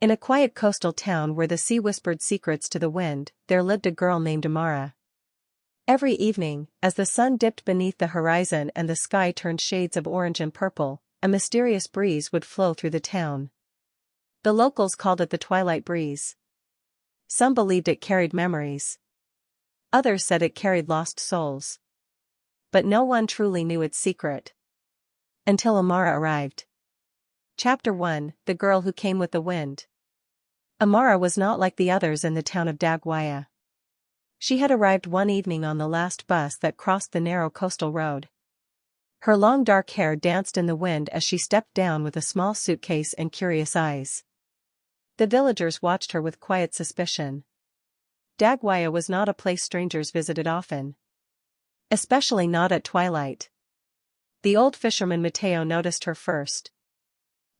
In a quiet coastal town where the sea whispered secrets to the wind, there lived a girl named Amara. Every evening, as the sun dipped beneath the horizon and the sky turned shades of orange and purple, a mysterious breeze would flow through the town. The locals called it the Twilight Breeze. Some believed it carried memories. Others said it carried lost souls. But no one truly knew its secret. Until Amara arrived. Chapter 1: The Girl Who Came with the Wind. Amara was not like the others in the town of Dagwaya. She had arrived one evening on the last bus that crossed the narrow coastal road. Her long dark hair danced in the wind as she stepped down with a small suitcase and curious eyes. The villagers watched her with quiet suspicion. Dagwaya was not a place strangers visited often. Especially not at twilight. The old fisherman Mateo noticed her first.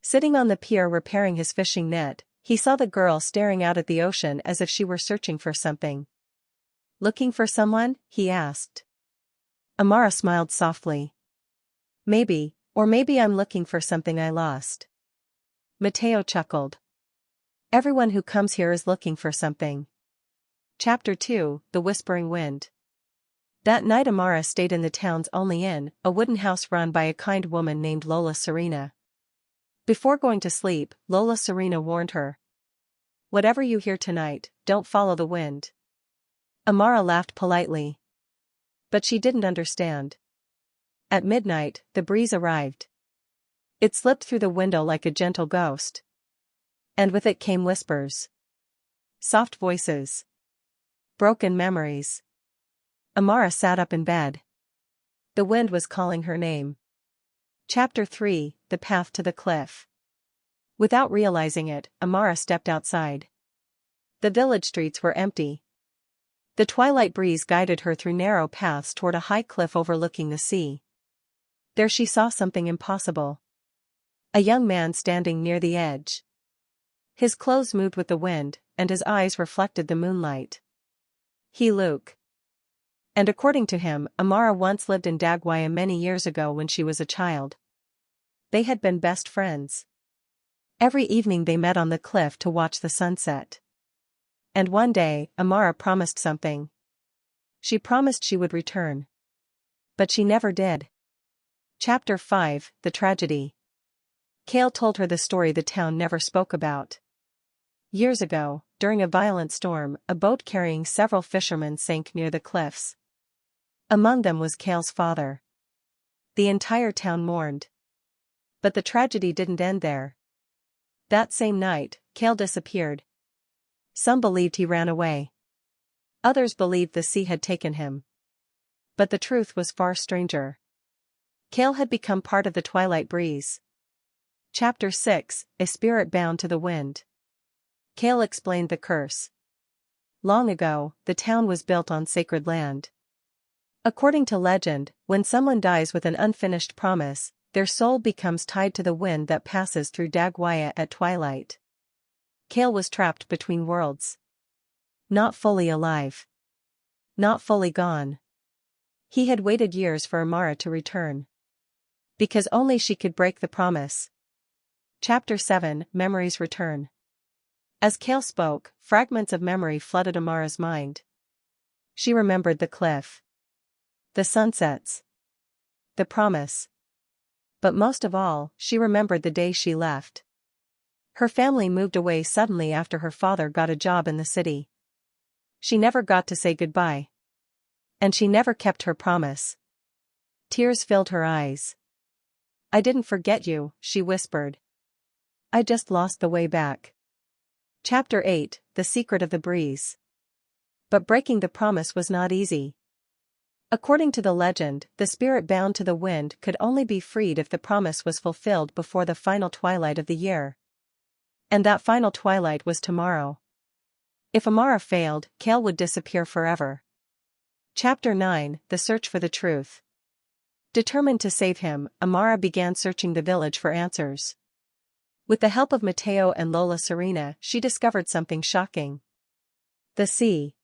Sitting on the pier repairing his fishing net, he saw the girl staring out at the ocean as if she were searching for something. "Looking for someone?" he asked. Amara smiled softly. "Maybe, or maybe I'm looking for something I lost." Mateo chuckled. "Everyone who comes here is looking for something." Chapter 2: The Whispering Wind. That night Amara stayed in the town's only inn, a wooden house run by a kind woman named Lola Serena. Before going to sleep, Lola Serena warned her. "Whatever you hear tonight, don't follow the wind." Amara laughed politely. But she didn't understand. At midnight, the breeze arrived. It slipped through the window like a gentle ghost. And with it came whispers. Soft voices. Broken memories. Amara sat up in bed. The wind was calling her name. Chapter 3: The Path to the Cliff. Without realizing it, Amara stepped outside. The village streets were empty. The twilight breeze guided her through narrow paths toward a high cliff overlooking the sea. There she saw something impossible. A young man standing near the edge. His clothes moved with the wind, and his eyes reflected the moonlight. He Luke. And according to him, Amara once lived in Dagwaya many years ago when she was a child. They had been best friends. Every evening they met on the cliff to watch the sunset. And one day, Amara promised something. She promised she would return. But she never did. Chapter 5: The Tragedy. Kale told her the story the town never spoke about. Years ago, during a violent storm, a boat carrying several fishermen sank near the cliffs. Among them was Kale's father. The entire town mourned. But the tragedy didn't end there. That same night, Kale disappeared. Some believed he ran away. Others believed the sea had taken him. But the truth was far stranger. Kale had become part of the Twilight Breeze. Chapter 6: A Spirit Bound to the Wind. Kale explained the curse. Long ago, the town was built on sacred land. According to legend, when someone dies with an unfinished promise, their soul becomes tied to the wind that passes through Dagwaya at twilight. Kale was trapped between worlds. Not fully alive. Not fully gone. He had waited years for Amara to return. Because only she could break the promise. Chapter 7: Memories Return. As Kale spoke, fragments of memory flooded Amara's mind. She remembered the cliff. The sunsets. The promise. But most of all, she remembered the day she left. Her family moved away suddenly after her father got a job in the city. She never got to say goodbye. And she never kept her promise. Tears filled her eyes. "I didn't forget you," she whispered. "I just lost the way back." Chapter 8: The Secret of the Breeze. But breaking the promise was not easy. According to the legend, the spirit bound to the wind could only be freed if the promise was fulfilled before the final twilight of the year. And that final twilight was tomorrow. If Amara failed, Kale would disappear forever. Chapter 9: The Search for the Truth. Determined to save him, Amara began searching the village for answers. With the help of Mateo and Lola Serena, she discovered something shocking. The sea.